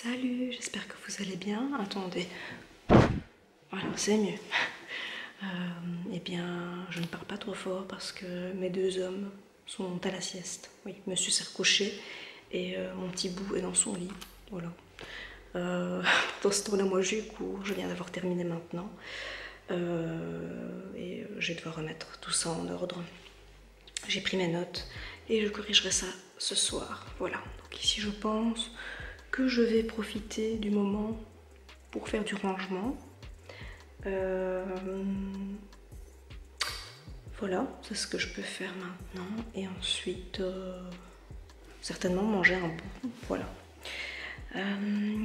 Salut, j'espère que vous allez bien. Attendez, voilà, c'est mieux. Eh bien, je ne parle pas trop fort parce que mes deux hommes sont à la sieste. Oui, monsieur s'est recouché et mon petit bout est dans son lit. Voilà. Dans ce temps-là, moi j'ai cours, je viens d'avoir terminé maintenant. Et je vais devoir remettre tout ça en ordre. J'ai pris mes notes et je corrigerai ça ce soir. Voilà, donc ici je pense que je vais profiter du moment pour faire du rangement. Voilà, c'est ce que je peux faire maintenant. Et ensuite, certainement manger un bout. Voilà.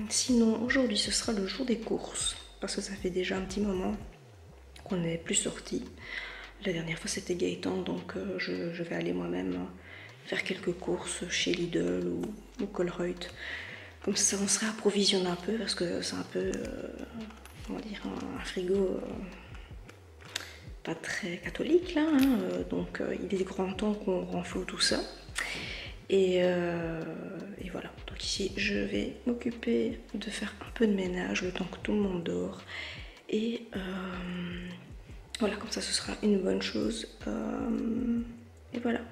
Sinon, aujourd'hui, ce sera le jour des courses. Parce que ça fait déjà un petit moment qu'on n'est plus sortis. La dernière fois, c'était Gaëtan, donc je vais aller moi-même faire quelques courses chez Lidl ou Colruyt. Comme ça, on serait approvisionné un peu, parce que c'est un peu, comment dire, un frigo pas très catholique, là. Hein, donc, il est grand temps qu'on renfloue tout ça. Et voilà. Donc ici, je vais m'occuper de faire un peu de ménage le temps que tout le monde dort. Et voilà, comme ça, ce sera une bonne chose. Et voilà.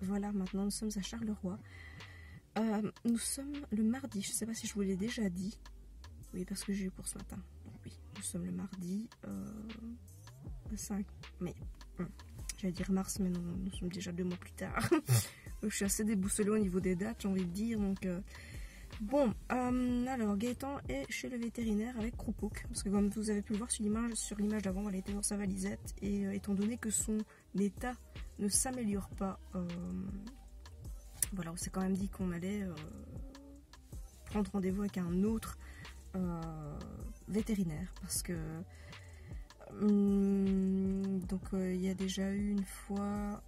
Voilà, maintenant nous sommes à Charleroi. Nous sommes le mardi, je ne sais pas si je vous l'ai déjà dit. Oui, parce que j'ai eu pour ce matin. Donc oui, nous sommes le mardi 5 mai. J'allais dire mars, mais non, nous sommes déjà 2 mois plus tard. Je suis assez déboussolée au niveau des dates, j'ai envie de dire. Donc, bon, alors Gaëtan est chez le vétérinaire avec Croupouk. Parce que comme vous avez pu le voir sur l'image d'avant, elle était dans sa valisette. Et étant donné que son état ne s'améliore pas, voilà, on s'est quand même dit qu'on allait prendre rendez-vous avec un autre vétérinaire. Parce que donc il y a déjà eu une fois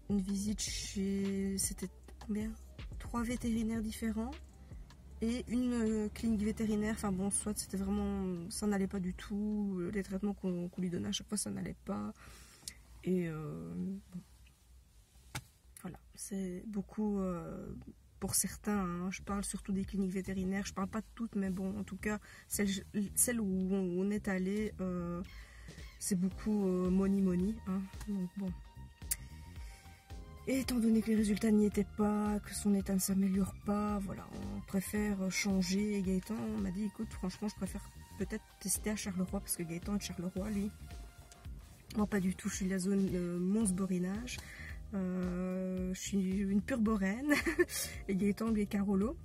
une visite chez, c'était combien, 3 vétérinaires différents et une clinique vétérinaire. Enfin bon, soit c'était vraiment, ça n'allait pas du tout, les traitements qu'on lui donnait à chaque fois ça n'allait pas. Et bon, voilà, c'est beaucoup pour certains, hein, je parle surtout des cliniques vétérinaires, je parle pas de toutes, mais bon, en tout cas celle où on est allé, c'est beaucoup money, hein, donc bon. Et étant donné que les résultats n'y étaient pas, que son état ne s'améliore pas, voilà, on préfère changer. Et Gaëtan m'a dit, écoute, franchement, je préfère peut-être tester à Charleroi, parce que Gaëtan est de Charleroi, lui. Moi, pas du tout, je suis de la zone de Mons-Borinage. Je suis une pure boraine, et Gaëtan, lui, est Carolo.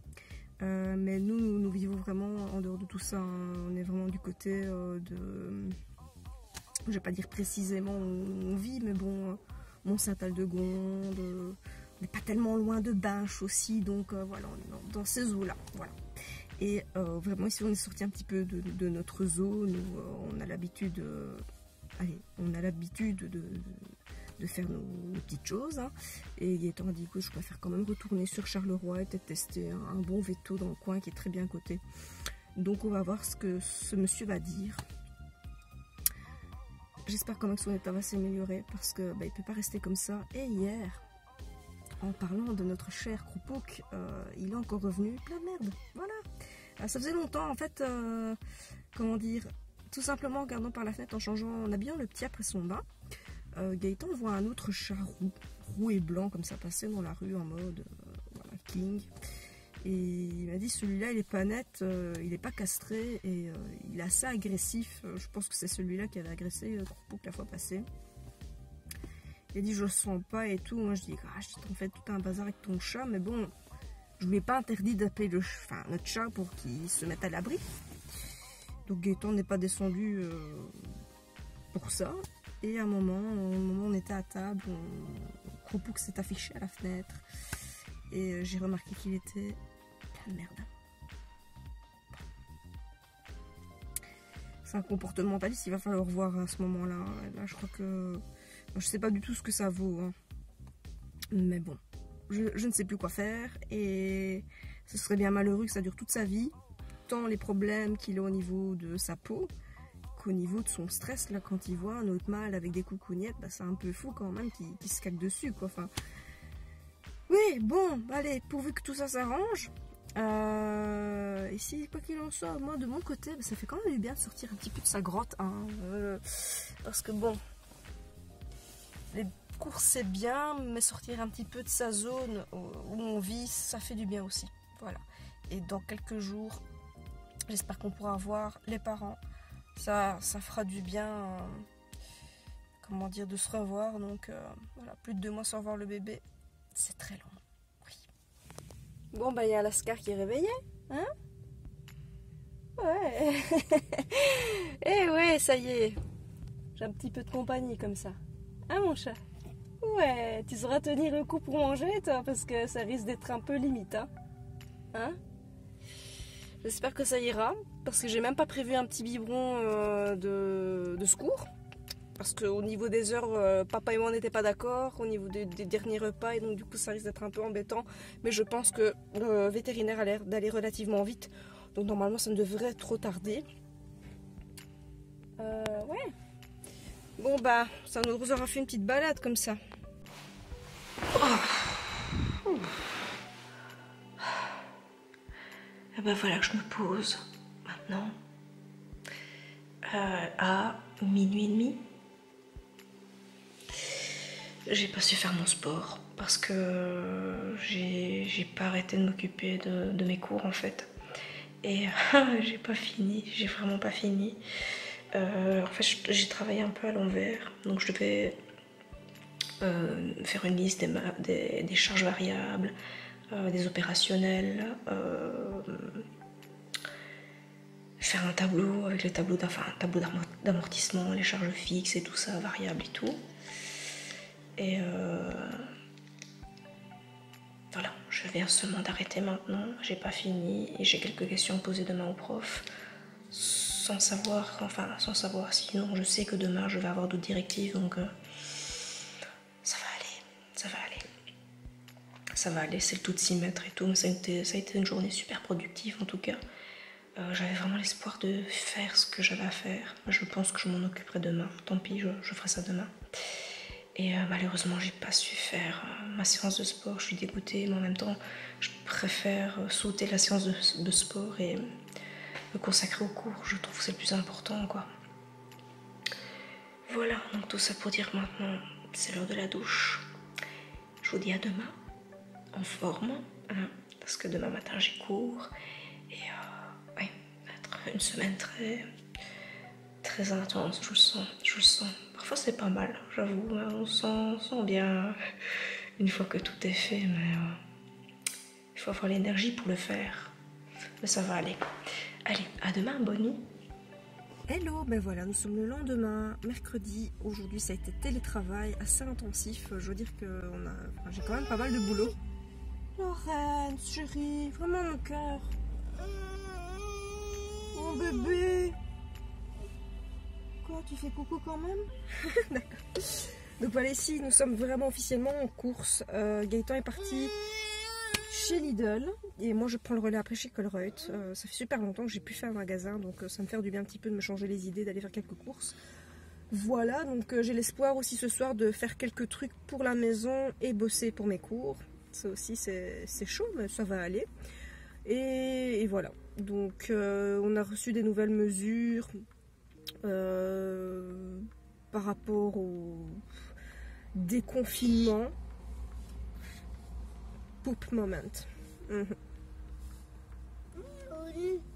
Mais nous vivons vraiment en dehors de tout ça, hein. On est vraiment du côté de... Je vais pas dire précisément où on vit, mais bon... Mont-Saint-Aldegonde, on n'est pas tellement loin de Binche aussi, donc voilà, on est dans ces eaux-là, voilà. Et vraiment ici on est sorti un petit peu de notre zone, où on a l'habitude, de faire nos petites choses, hein. Et Gaëtan a dit que je préfère quand même retourner sur Charleroi et peut-être tester un bon veto dans le coin qui est très bien coté. Donc on va voir ce que ce monsieur va dire. J'espère quand même que son état va s'améliorer parce que il peut pas rester comme ça. Et hier, en parlant de notre cher Croupouk, il est encore revenu plein de merde. Voilà. Ça faisait longtemps en fait. Comment dire, tout simplement en regardant par la fenêtre, en habillant le petit après son bain, Gaëtan voit un autre chat roux et blanc comme ça passer dans la rue en mode voilà, king. Et il m'a dit celui-là il est pas net, il n'est pas castré et il est assez agressif. Je pense que c'est celui-là qui avait agressé Croupouk la fois passée. Il a dit je le sens pas et tout. Moi je dis ah, je t'en fais tout un bazar avec ton chat, mais bon, je lui ai pas interdit d'appeler notre chat pour qu'il se mette à l'abri. Donc Gaëtan n'est pas descendu pour ça. Et à un moment, au moment où on était à table, Kroupouk s'est affiché à la fenêtre. Et j'ai remarqué qu'il était... Ah, merde. C'est un comportementaliste, il va falloir voir à ce moment-là. Là, je crois que... Je sais pas du tout ce que ça vaut. Hein. Mais bon, je ne sais plus quoi faire. Et ce serait bien malheureux que ça dure toute sa vie. Tant les problèmes qu'il a au niveau de sa peau qu'au niveau de son stress. Là, quand il voit un autre mâle avec des coucougnettes, bah, c'est un peu fou quand même qu'il se caque dessus, quoi. Enfin... Oui, bon, allez, pourvu que tout ça s'arrange. Ici, quoi qu'il en soit, moi de mon côté, ça fait quand même du bien de sortir un petit peu de sa grotte, hein, parce que bon, les courses c'est bien, mais sortir un petit peu de sa zone où on vit, ça fait du bien aussi. Voilà. Et dans quelques jours, j'espère qu'on pourra voir les parents. Ça fera du bien, comment dire, de se revoir. Donc voilà, plus de 2 mois sans voir le bébé, c'est très long. Bon, bah, il y a Lascar qui est réveillé, hein? Ouais. Eh ouais, ça y est. J'ai un petit peu de compagnie comme ça. Hein, mon chat? Ouais, tu sauras tenir le coup pour manger, toi, parce que ça risque d'être un peu limite, hein? Hein? J'espère que ça ira, parce que j'ai même pas prévu un petit biberon de secours. Parce qu'au niveau des heures, papa et moi n'étaient pas d'accord au niveau des derniers repas et donc du coup ça risque d'être un peu embêtant. Mais je pense que le vétérinaire a l'air d'aller relativement vite. Donc normalement ça ne devrait trop tarder. Ouais. Bon bah ça nous aura fait une petite balade comme ça. Oh. Et ben voilà que je me pose maintenant à minuit et demi. J'ai pas su faire mon sport parce que j'ai pas arrêté de m'occuper de mes cours en fait. Et j'ai pas fini, j'ai vraiment pas fini. En fait, j'ai travaillé un peu à l'envers, donc je devais faire une liste des charges variables, des opérationnels, faire un tableau avec les tableaux, un tableau d'amortissement, les charges fixes et tout ça, variables et tout. Et voilà, je viens seulement d'arrêter maintenant, j'ai pas fini et j'ai quelques questions à poser demain au prof sans savoir sinon je sais que demain je vais avoir d'autres directives donc ça va aller, c'est le tout de s'y mettre et tout, mais ça a été une journée super productive en tout cas. J'avais vraiment l'espoir de faire ce que j'avais à faire, je pense que je m'en occuperai demain, tant pis, je ferai ça demain. Et malheureusement, j'ai pas su faire ma séance de sport. Je suis dégoûtée, mais en même temps, je préfère sauter la séance de sport et me consacrer au cours. Je trouve que c'est le plus important, quoi. Voilà, donc tout ça pour dire maintenant, c'est l'heure de la douche. Je vous dis à demain, en forme, hein, parce que demain matin, j'ai cours. Et ouais, ça va être une semaine très intense, je le sens. Parfois c'est pas mal, j'avoue, on sent bien une fois que tout est fait, mais il faut avoir l'énergie pour le faire. Mais ça va aller. Allez, à demain, bonne nuit. Hello, ben voilà, nous sommes le lendemain, mercredi. Aujourd'hui ça a été télétravail assez intensif. Je veux dire que j'ai quand même pas mal de boulot. Laurence, chérie, vraiment mon cœur. Mon bébé. Tu fais coucou quand même? D'accord. Donc voilà, ici nous sommes vraiment officiellement en course. Gaëtan est parti chez Lidl et moi je prends le relais après chez Colruyt. Ça fait super longtemps que j'ai pu faire un magasin, donc ça me fait du bien un petit peu de me changer les idées, d'aller faire quelques courses. Voilà, donc j'ai l'espoir aussi ce soir de faire quelques trucs pour la maison et bosser pour mes cours. Ça aussi c'est chaud, mais ça va aller. Et voilà, donc on a reçu des nouvelles mesures. Par rapport au déconfinement. Poop moment.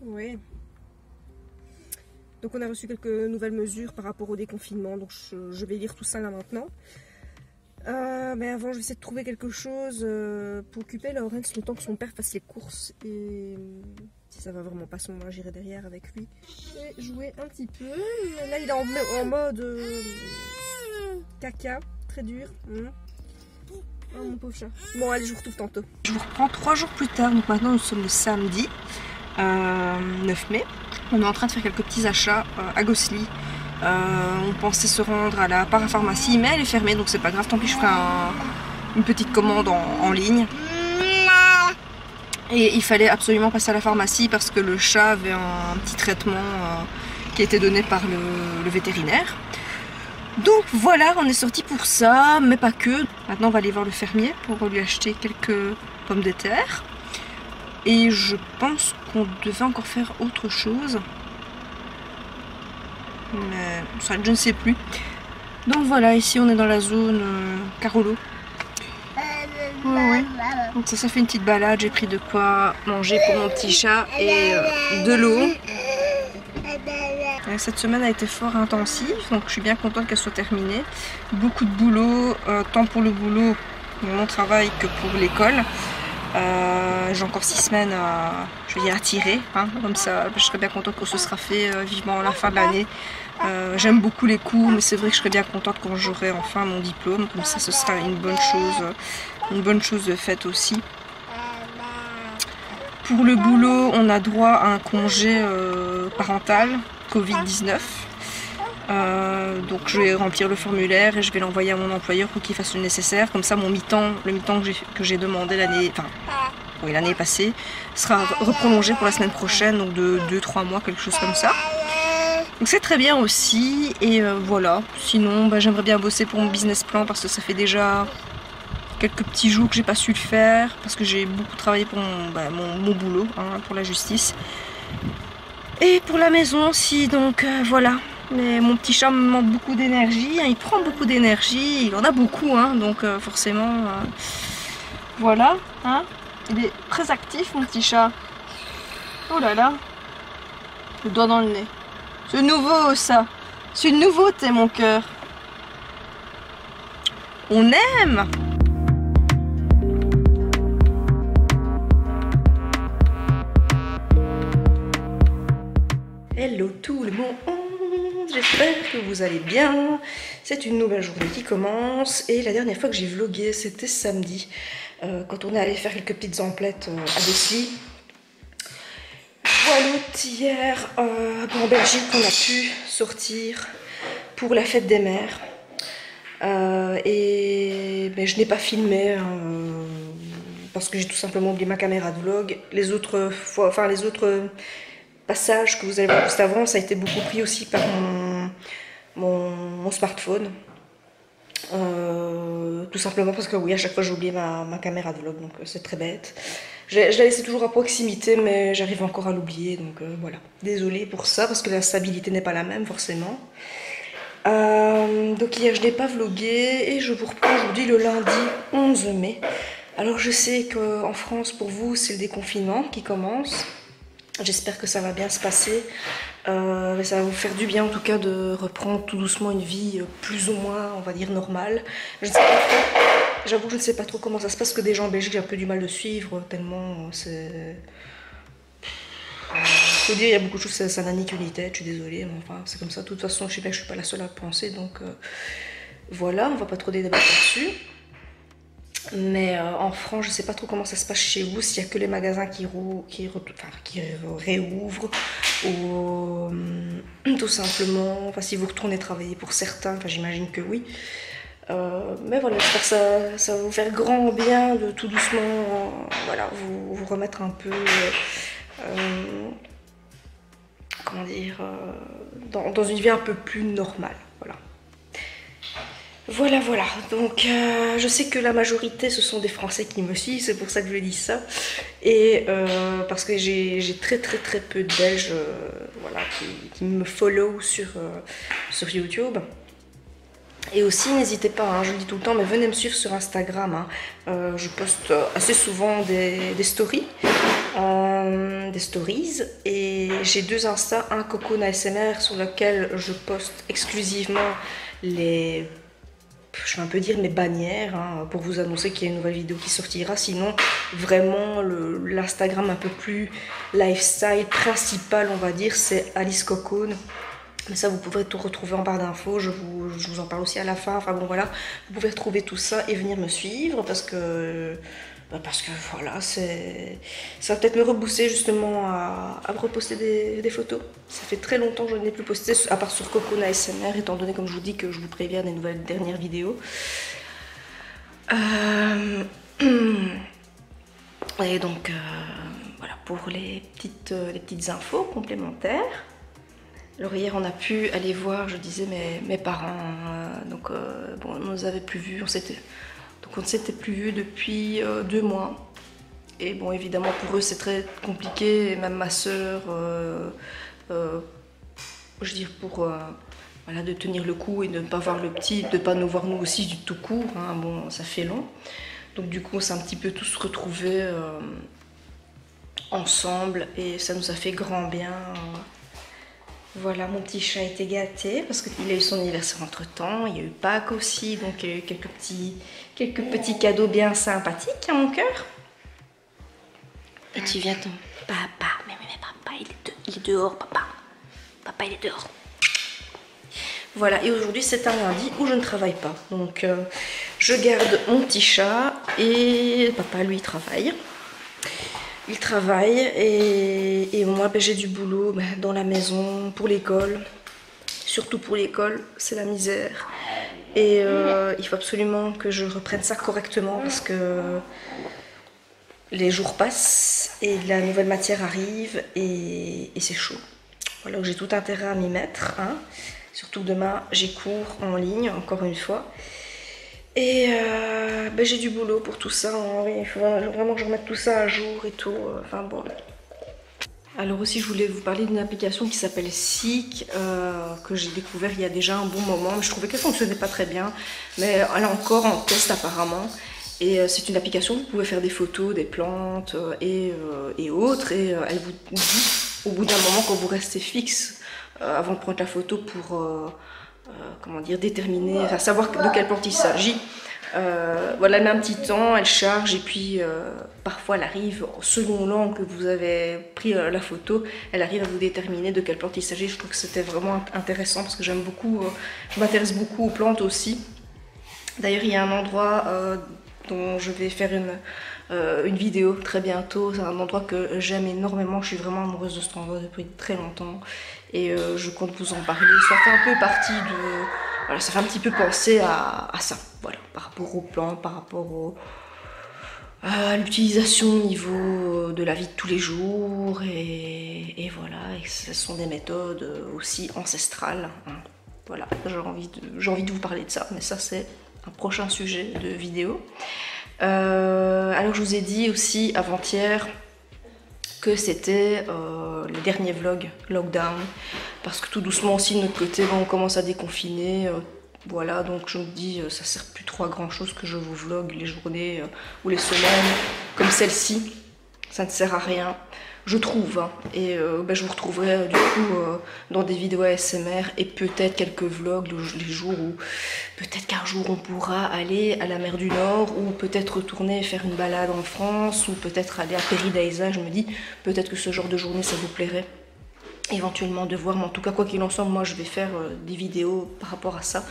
Oui. Donc on a reçu quelques nouvelles mesures par rapport au déconfinement. Donc je vais lire tout ça là maintenant. Mais avant je vais essayer de trouver quelque chose pour occuper Laurence le temps que son père fasse les courses. Et Si ça va vraiment pas, moi j'irai derrière avec lui et jouer un petit peu. Mais là il est en mode caca, très dur. Oh mon pauvre chat. Bon allez, je vous retrouve tantôt. Je vous reprends 3 jours plus tard, donc maintenant nous sommes le samedi 9 mai. On est en train de faire quelques petits achats à Gosselies. On pensait se rendre à la parapharmacie, mais elle est fermée, donc c'est pas grave, tant pis, je ferai une petite commande en ligne. Et il fallait absolument passer à la pharmacie parce que le chat avait un petit traitement qui a été donné par le vétérinaire. Donc voilà, on est sorti pour ça, mais pas que. Maintenant on va aller voir le fermier pour lui acheter quelques pommes de terre. Et je pense qu'on devait encore faire autre chose. Mais ça, je ne sais plus. Donc voilà, ici on est dans la zone Carolo. Ouais. Donc ça fait une petite balade, j'ai pris de quoi manger pour mon petit chat et de l'eau. Cette semaine a été fort intensive, donc je suis bien contente qu'elle soit terminée. Beaucoup de boulot, tant pour le boulot, mon travail, que pour l'école. J'ai encore 6 semaines à, je veux dire, à tirer, hein, comme ça je serais bien contente que ce sera fait vivement à la fin de l'année. J'aime beaucoup les cours, mais c'est vrai que je serais bien contente quand j'aurai enfin mon diplôme, comme ça ce sera une bonne chose de faite aussi. Pour le boulot, on a droit à un congé parental Covid-19. Donc je vais remplir le formulaire et je vais l'envoyer à mon employeur pour qu'il fasse le nécessaire. Comme ça, mon mi-temps, le mi-temps que j'ai demandé l'année passée, sera reprolongé pour la semaine prochaine, donc de 2-3 mois, quelque chose comme ça. Donc c'est très bien aussi. Et voilà. Sinon, j'aimerais bien bosser pour mon business plan parce que ça fait déjà quelques petits jours que j'ai pas su le faire parce que j'ai beaucoup travaillé pour mon boulot, hein, pour la justice et pour la maison aussi. Donc voilà. Mais mon petit chat me demande beaucoup d'énergie, hein, il prend beaucoup d'énergie, il en a beaucoup, hein, donc forcément, voilà, hein, il est très actif mon petit chat. Oh là là, le doigt dans le nez. C'est nouveau ça, c'est une nouveauté mon cœur. On aime. Hello tout le monde. J'espère que vous allez bien. C'est une nouvelle journée qui commence et la dernière fois que j'ai vlogué c'était samedi quand on est allé faire quelques petites emplettes à Gosselies. Voilà, hier en Belgique on a pu sortir pour la fête des mères et je n'ai pas filmé parce que j'ai tout simplement oublié ma caméra de vlog. Les autres passages que vous allez voir juste avant, ça a été beaucoup pris aussi par mon smartphone. Tout simplement parce que oui, à chaque fois j'ai oublié ma caméra de vlog, donc c'est très bête. Je la laissais toujours à proximité, mais j'arrive encore à l'oublier, donc voilà. Désolée pour ça, parce que la stabilité n'est pas la même forcément. Donc hier je n'ai pas vlogué et je vous reprends aujourd'hui le lundi 11 mai. Alors je sais qu'en France pour vous c'est le déconfinement qui commence. J'espère que ça va bien se passer, mais ça va vous faire du bien en tout cas de reprendre tout doucement une vie plus ou moins, on va dire, normale. Je ne sais pas trop, j'avoue que je ne sais pas trop comment ça se passe, que des gens en Belgique j'ai un peu du mal de suivre, tellement c'est... Faut dire, il y a beaucoup de choses, ça n'a ni queue ni tête, je suis désolée, mais enfin c'est comme ça. De toute façon, je sais bien que je ne suis pas la seule à penser, donc voilà, on va pas trop débattre là-dessus. Mais en France, je sais pas trop comment ça se passe chez vous, s'il y a que les magasins qui réouvrent ou tout simplement, enfin si vous retournez travailler pour certains, enfin j'imagine que oui. Mais voilà, j'espère que ça va vous faire grand bien de tout doucement, voilà, vous remettre un peu, comment dire, dans une vie un peu plus normale, voilà. Voilà, donc je sais que la majorité ce sont des Français qui me suivent, c'est pour ça que je dis ça. Et parce que j'ai très peu de Belges voilà, qui me follow sur YouTube. Et aussi n'hésitez pas, hein, je le dis tout le temps, mais venez me suivre sur Instagram. Hein. Je poste assez souvent des stories. Et j'ai 2 Insta, un Cocoon ASMR sur lequel je poste exclusivement les je vais un peu dire mes bannières, hein, pour vous annoncer qu'il y a une nouvelle vidéo qui sortira. Sinon, vraiment, l'Instagram un peu plus lifestyle principal, on va dire, c'est Alice Cocoon. Mais ça, vous pouvez tout retrouver en barre d'infos, je vous en parle aussi à la fin. Enfin bon, voilà, vous pouvez retrouver tout ça et venir me suivre parce que voilà, ça va peut-être me rebooster justement à me reposter des photos. Ça fait très longtemps que je n'ai plus posté, à part sur Cocoon ASMR, étant donné, comme je vous dis, que je vous préviens des nouvelles dernières vidéos. Et donc, voilà, pour les petites infos complémentaires. Alors hier on a pu aller voir, je disais, mes parents, donc bon, on ne nous avait plus vus, on ne s'était plus vus depuis 2 mois. Et bon, évidemment pour eux c'est très compliqué, et même ma soeur, je veux dire, pour voilà, de tenir le coup et de ne pas voir le petit, de ne pas nous voir nous aussi du tout court, hein. Bon, ça fait long. Donc du coup on s'est un petit peu tous retrouvés ensemble et ça nous a fait grand bien. Voilà, mon petit chat a été gâté parce qu'il a eu son anniversaire entre temps. Il y a eu Pâques aussi, donc il y a eu quelques petits cadeaux bien sympathiques, hein, mon cœur. Et tu viens ton papa. Mais papa, il est dehors, papa. Papa, il est dehors. Voilà, et aujourd'hui c'est un lundi où je ne travaille pas. Donc je garde mon petit chat et papa, lui, travaille. Il travaille et moi ben, j'ai du boulot dans la maison, pour l'école. Surtout pour l'école, c'est la misère. Et il faut absolument que je reprenne ça correctement parce que les jours passent et la nouvelle matière arrive et c'est chaud. Voilà, j'ai tout intérêt à m'y mettre, hein. Surtout que demain j'ai cours en ligne, encore une fois. Et ben, j'ai du boulot pour tout ça, hein. Oui, il faut vraiment que je remette tout ça à jour et tout, enfin bon. Alors aussi je voulais vous parler d'une application qui s'appelle Seek, que j'ai découvert il y a déjà un bon moment, mais je trouvais qu'elle ne fonctionnait pas très bien, mais elle est encore en test apparemment. Et c'est une application où vous pouvez faire des photos, des plantes et autres, et elle vous dit au bout d'un moment quand vous restez fixe avant de prendre la photo pour comment dire, déterminer, enfin savoir de quelle plante il s'agit. Voilà, elle met un petit temps, elle charge et puis parfois elle arrive, selon l'angle que vous avez pris la photo, elle arrive à vous déterminer de quelle plante il s'agit. Je trouve que c'était vraiment intéressant parce que j'aime beaucoup, je m'intéresse beaucoup aux plantes aussi. D'ailleurs il y a un endroit dont je vais faire une vidéo très bientôt. C'est un endroit que j'aime énormément, je suis vraiment amoureuse de cet endroit depuis très longtemps et je compte vous en parler. Ça fait un peu partie de... Voilà, ça fait un petit peu penser à ça, voilà, par rapport aux plantes, par rapport à l'utilisation au niveau de la vie de tous les jours et voilà, et ce sont des méthodes aussi ancestrales, hein. Voilà, j'ai envie de vous parler de ça, mais ça c'est un prochain sujet de vidéo. Alors je vous ai dit aussi avant-hier que c'était le dernier vlog lockdown, parce que tout doucement aussi de notre côté on commence à déconfiner, voilà, donc je me dis ça sert plus trop à grand chose que je vous vlog les journées ou les semaines comme celle-ci, ça ne sert à rien, je trouve, hein. Et ben, je vous retrouverai du coup dans des vidéos ASMR et peut-être quelques vlogs les jours où peut-être qu'un jour on pourra aller à la mer du Nord ou peut-être retourner faire une balade en France ou peut-être aller à Paradise. Je me dis peut-être que ce genre de journée ça vous plairait éventuellement de voir, mais en tout cas quoi qu'il en soit moi je vais faire des vidéos par rapport à ça.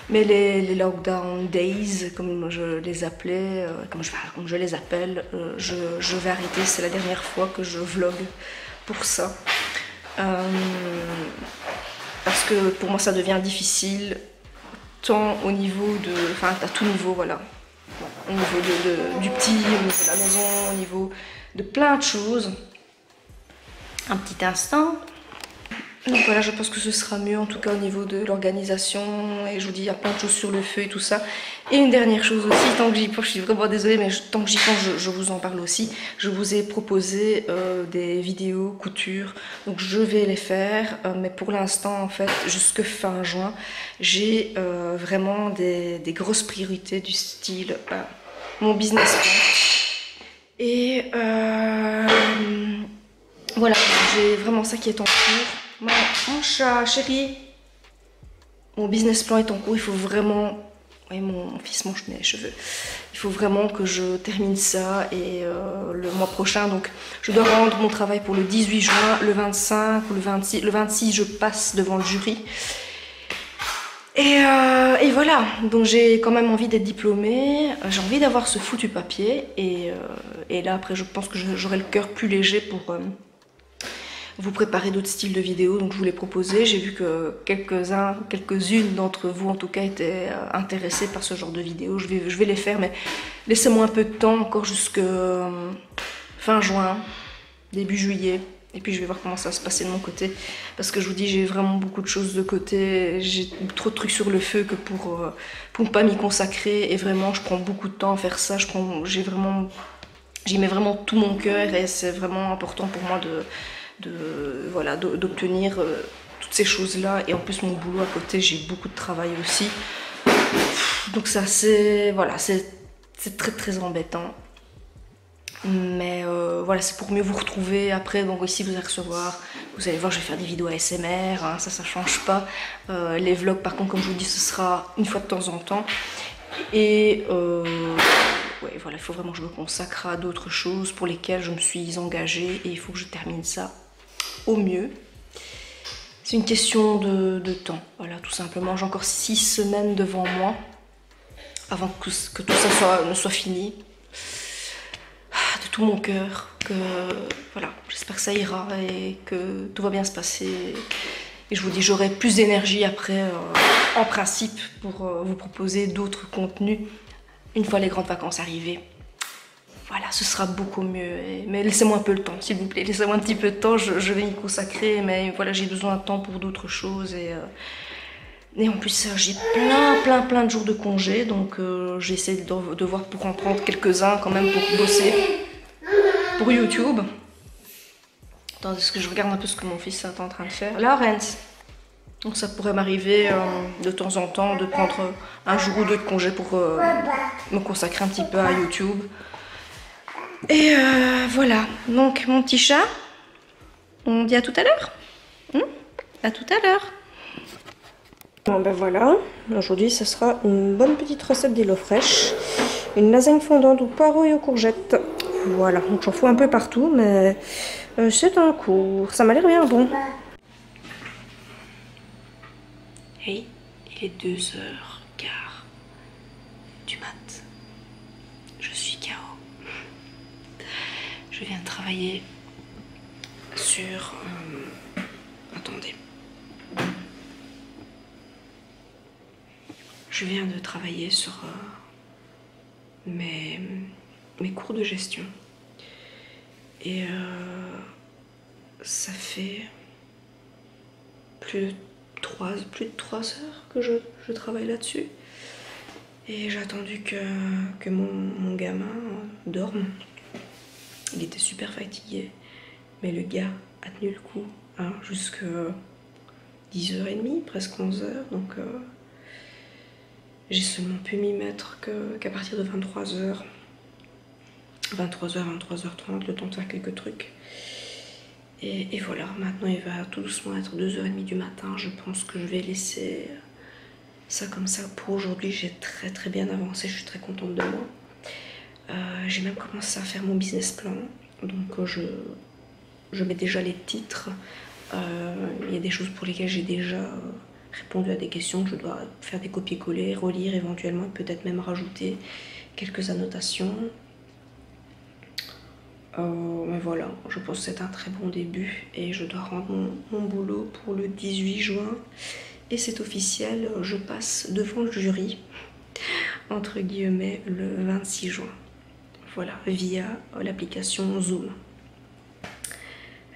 Mais les lockdown days comme je les appelais, comme je les appelle, je vais arrêter, c'est la dernière fois que je vlog pour ça, parce que pour moi ça devient difficile tant au niveau de, enfin à tout niveau, voilà, au niveau du petit, au niveau de la maison, au niveau de plein de choses. Un petit instant. Donc voilà, je pense que ce sera mieux en tout cas au niveau de l'organisation, et je vous dis il y a plein de choses sur le feu et tout ça. Et une dernière chose aussi, tant que j'y pense, je suis vraiment désolée, mais tant que j'y pense je vous en parle aussi. Je vous ai proposé des vidéos couture, donc je vais les faire, mais pour l'instant en fait jusque fin juin j'ai vraiment des grosses priorités du style mon business plan. Et voilà, j'ai vraiment ça qui est en cours. Mon chat chéri, mon business plan est en cours, il faut vraiment Oui, mon fils mange mes cheveux. Il faut vraiment que je termine ça et le mois prochain, donc je dois rendre mon travail pour le 18 juin, le 25 ou le 26. Le 26, je passe devant le jury. Et voilà, donc j'ai quand même envie d'être diplômée, j'ai envie d'avoir ce foutu papier et là après je pense que j'aurai le cœur plus léger pour vous préparer d'autres styles de vidéos, donc je vous les proposais. J'ai vu que quelques-unes d'entre vous en tout cas étaient intéressées par ce genre de vidéos. Je vais les faire, mais laissez-moi un peu de temps, encore jusque fin juin, début juillet. Et puis je vais voir comment ça va se passer de mon côté. Parce que je vous dis, j'ai vraiment beaucoup de choses de côté. J'ai trop de trucs sur le feu que pour ne pas m'y consacrer. Et vraiment, je prends beaucoup de temps à faire ça. J'y mets vraiment tout mon cœur. Et c'est vraiment important pour moi d'obtenir toutes ces choses-là. Et en plus, mon boulot à côté, j'ai beaucoup de travail aussi. Donc ça, c'est très très embêtant. Mais voilà, c'est pour mieux vous retrouver après. Donc ici vous allez recevoir, vous allez voir, je vais faire des vidéos ASMR, hein, ça change pas. Les vlogs par contre, comme je vous dis, ce sera une fois de temps en temps. Et ouais, voilà, il faut vraiment que je me consacre à d'autres choses pour lesquelles je me suis engagée et il faut que je termine ça au mieux. C'est une question de temps, voilà, tout simplement. J'ai encore 6 semaines devant moi avant que tout ça ne soit fini. De tout mon cœur, que voilà, j'espère que ça ira et que tout va bien se passer. Et je vous dis, j'aurai plus d'énergie après, en principe, pour vous proposer d'autres contenus une fois les grandes vacances arrivées. Voilà, ce sera beaucoup mieux. Mais laissez-moi un peu le temps, s'il vous plaît. Laissez-moi un petit peu de temps, je vais y consacrer. Mais voilà, j'ai besoin de temps pour d'autres choses. Et en plus, j'ai plein de jours de congé. Donc, j'essaie de voir pour en prendre quelques-uns quand même pour bosser pour YouTube. Attendez, est-ce que je regarde un peu ce que mon fils est en train de faire. Laurence. Donc ça pourrait m'arriver de temps en temps de prendre un jour ou deux de congé pour me consacrer un petit peu à YouTube. Et voilà. Donc mon petit chat, on dit à tout à l'heure. À tout à l'heure. Bon ben voilà, aujourd'hui ce sera une bonne petite recette d'HelloFresh. Une lasagne fondante aux poireaux et aux courgettes. Voilà, donc j'en fous un peu partout, mais c'est en cours. Ça m'a l'air bien bon. Hey, il est 2h15 du mat. Je suis KO. Je viens de travailler sur... attendez. Je viens de travailler sur mes cours de gestion. Et ça fait plus de 3 heures que je travaille là-dessus. Et j'ai attendu que mon gamin dorme. Il était super fatigué. Mais le gars a tenu le coup hein, jusqu'à 10h30, presque 11h. Donc j'ai seulement pu m'y mettre qu'à partir de 23h. 23h, 23h30, le temps de faire quelques trucs. Et voilà, maintenant il va tout doucement être 2h30 du matin. Je pense que je vais laisser ça comme ça pour aujourd'hui. J'ai très bien avancé, je suis très contente de moi. J'ai même commencé à faire mon business plan. Donc je mets déjà les titres. Il y a des choses pour lesquelles j'ai déjà répondu à des questions. Je dois faire des copier-coller, relire éventuellement, peut-être même rajouter quelques annotations. Mais voilà, je pense que c'est un très bon début et je dois rendre mon boulot pour le 18 juin. Et c'est officiel, je passe devant le jury, entre guillemets, le 26 juin. Voilà, via l'application Zoom.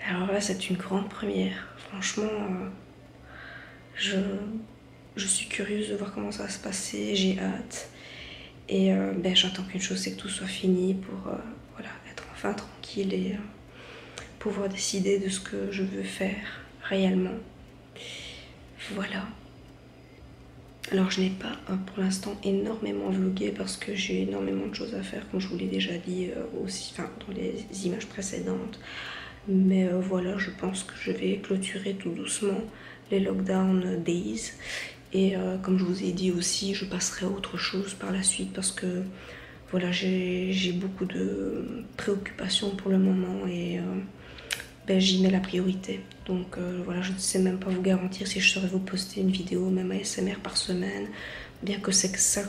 Alors là, c'est une grande première. Franchement, je suis curieuse de voir comment ça va se passer, j'ai hâte. Et j'attends qu'une chose, c'est que tout soit fini pour voilà, être enfin tranquille et pouvoir décider de ce que je veux faire réellement. Voilà. Alors je n'ai pas pour l'instant énormément vlogué parce que j'ai énormément de choses à faire, comme je vous l'ai déjà dit aussi, enfin dans les images précédentes. Mais voilà, je pense que je vais clôturer tout doucement les lockdown days Et comme je vous ai dit aussi, je passerai à autre chose par la suite parce que voilà, j'ai beaucoup de préoccupations pour le moment et ben, j'y mets la priorité. Donc voilà, je ne sais même pas vous garantir si je saurais vous poster une vidéo, même ASMR par semaine, bien que c'est ça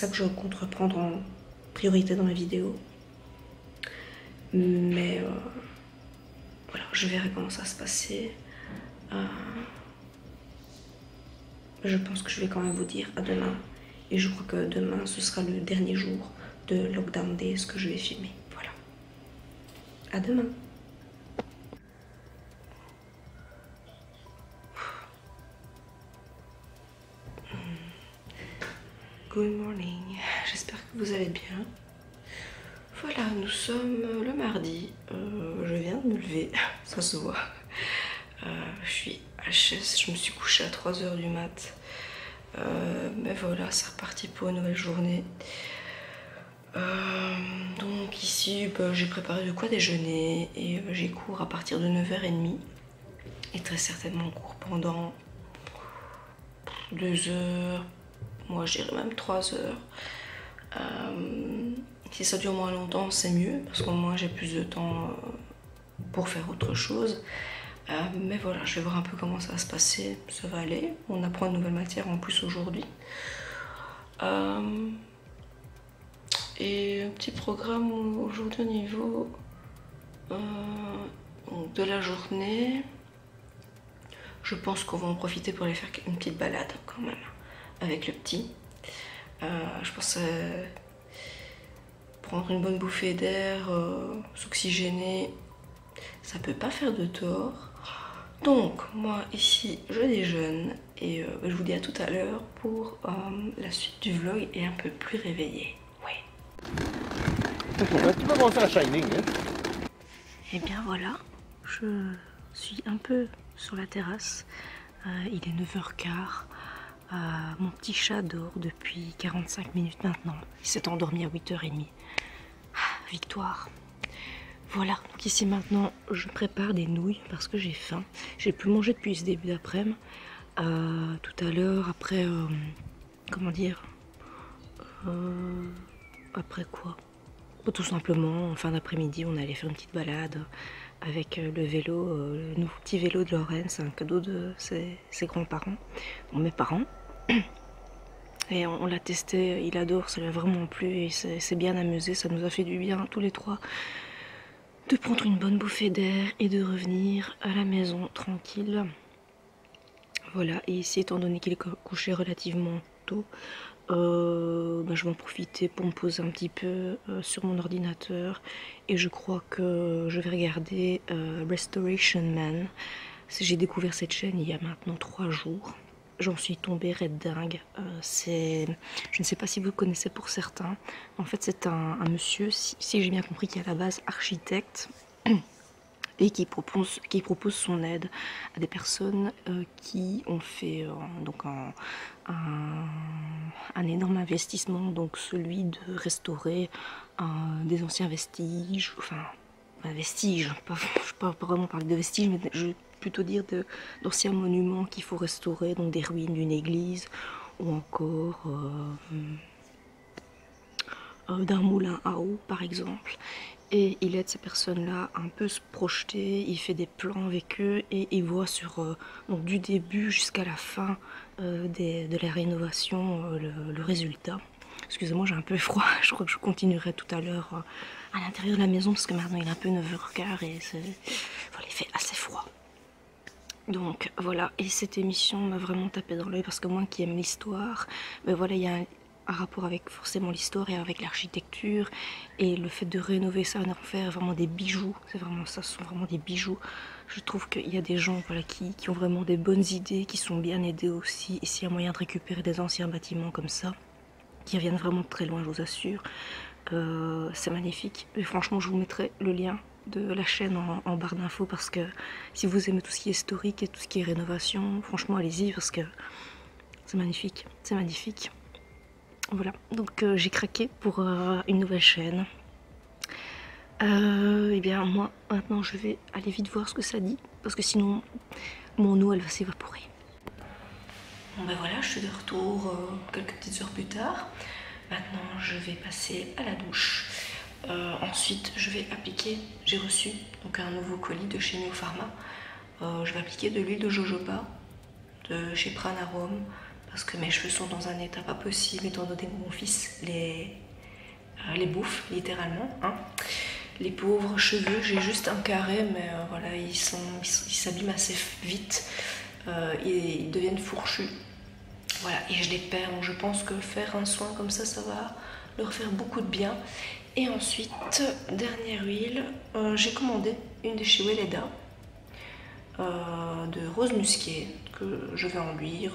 que je compte reprendre en priorité dans la vidéo. Mais voilà, je verrai comment ça va se passer. Je pense que je vais quand même vous dire à demain. Et je crois que demain, ce sera le dernier jour de Lockdown Days que je vais filmer. Voilà. À demain. Good morning. J'espère que vous allez bien. Voilà, nous sommes le mardi. Je viens de me lever, ça se voit. Je suis HS, je me suis couchée à 3 h du mat. Mais voilà, c'est reparti pour une nouvelle journée. Donc ici, bah, j'ai préparé de quoi déjeuner et j'ai cours à partir de 9 h30. Et très certainement cours pendant 2 heures, moi je dirais même 3 heures. Si ça dure moins longtemps, c'est mieux parce qu'au moins j'ai plus de temps pour faire autre chose. Mais voilà, je vais voir un peu comment ça va se passer. Ça va aller. On apprend une nouvelle matière en plus aujourd'hui. Et un petit programme aujourd'hui au niveau de la journée. Je pense qu'on va en profiter pour aller faire une petite balade quand même avec le petit. Je pense prendre une bonne bouffée d'air, s'oxygéner, ça peut pas faire de tort. Donc moi ici je déjeune et je vous dis à tout à l'heure pour la suite du vlog et un peu plus réveillée. Oui. Tu vas voir ça à Shining, hein? Et bien voilà, je suis un peu sur la terrasse. Il est 9 h 15. Mon petit chat dort depuis 45 minutes maintenant. Il s'est endormi à 8 h 30. Victoire. Voilà, donc ici maintenant je prépare des nouilles parce que j'ai faim. J'ai plus mangé depuis ce début d'après-midi. Tout à l'heure, après, comment dire, après quoi? Tout simplement, en fin d'après-midi, on allait faire une petite balade avec le vélo, le nouveau petit vélo de Lorraine. C'est un cadeau de ses grands-parents, mes parents. Et on l'a testé, il adore, ça lui a vraiment plu, il s'est bien amusé, ça nous a fait du bien tous les trois de prendre une bonne bouffée d'air et de revenir à la maison tranquille. Voilà, et ici, étant donné qu'il est couché relativement tôt, je vais en profiter pour me poser un petit peu sur mon ordinateur et je crois que je vais regarder Restoration Man. J'ai découvert cette chaîne il y a maintenant 3 jours. J'en suis tombée red dingue. Je ne sais pas si vous connaissez pour certains. En fait, c'est un monsieur, si j'ai bien compris, qui est à la base architecte et qui propose son aide à des personnes qui ont fait donc un énorme investissement, donc celui de restaurer des anciens vestiges, enfin vestiges, je ne peux pas vraiment parler de vestiges, mais je plutôt dire d'anciens monuments qu'il faut restaurer, donc des ruines d'une église ou encore d'un moulin à eau par exemple. Et il aide ces personnes-là à un peu se projeter, il fait des plans avec eux et il voit sur donc du début jusqu'à la fin de la rénovation le résultat. Excusez-moi, j'ai un peu froid, je crois que je continuerai tout à l'heure à l'intérieur de la maison parce que maintenant il est un peu 9 h 15 et voilà, il fait assez froid. Donc voilà, et cette émission m'a vraiment tapé dans l'œil parce que moi qui aime l'histoire, ben voilà, il y a un rapport avec forcément l'histoire et avec l'architecture et le fait de rénover ça, d'en faire vraiment des bijoux, c'est vraiment ça, ce sont vraiment des bijoux. Je trouve qu'il y a des gens voilà, qui ont vraiment des bonnes idées, qui sont bien aidés aussi, et s'il y a moyen de récupérer des anciens bâtiments comme ça, qui viennent vraiment de très loin, je vous assure, c'est magnifique. Et franchement, je vous mettrai le lien de la chaîne en barre d'infos parce que si vous aimez tout ce qui est historique et tout ce qui est rénovation, franchement allez-y parce que c'est magnifique, c'est magnifique. Voilà, donc j'ai craqué pour une nouvelle chaîne. Et bien moi maintenant je vais aller vite voir ce que ça dit parce que sinon mon eau elle va s'évaporer. Bon ben voilà, je suis de retour quelques petites heures plus tard. Maintenant je vais passer à la douche. Ensuite je vais appliquer, j'ai reçu donc un nouveau colis de chez Neo Pharma. Je vais appliquer de l'huile de jojoba de chez Pranarum parce que mes cheveux sont dans un état pas possible étant donné que mon fils les bouffe littéralement, hein. Les pauvres cheveux, j'ai juste un carré, mais voilà, ils s'abîment assez vite, ils deviennent fourchus. Voilà, et je les perds, donc je pense que faire un soin comme ça va leur faire beaucoup de bien. Et ensuite, dernière huile, j'ai commandé une de chez Weleda, de rose musquée, que je vais enduire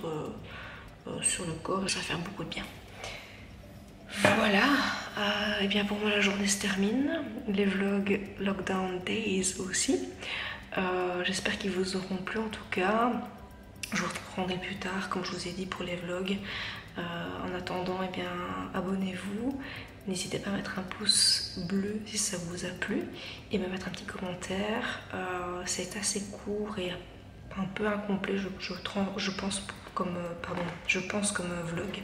sur le corps, ça va faire beaucoup de bien. Voilà, et bien pour moi la journée se termine, les vlogs Lockdown Days aussi. J'espère qu'ils vous auront plu en tout cas. Je vous reprendrai plus tard, comme je vous ai dit, pour les vlogs. En attendant, eh bien, abonnez-vous. N'hésitez pas à mettre un pouce bleu si ça vous a plu et me mettre un petit commentaire. C'est assez court et un peu incomplet, je pense comme vlog.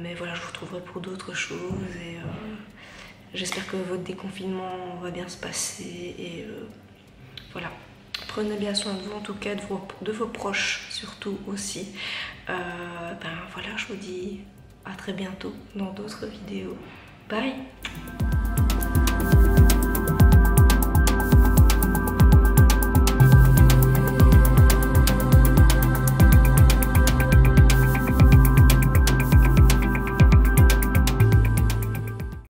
Mais voilà, je vous retrouverai pour d'autres choses et j'espère que votre déconfinement va bien se passer et voilà. Prenez bien soin de vous, en tout cas de vos proches surtout aussi. Ben voilà, je vous dis à très bientôt dans d'autres vidéos. Bye!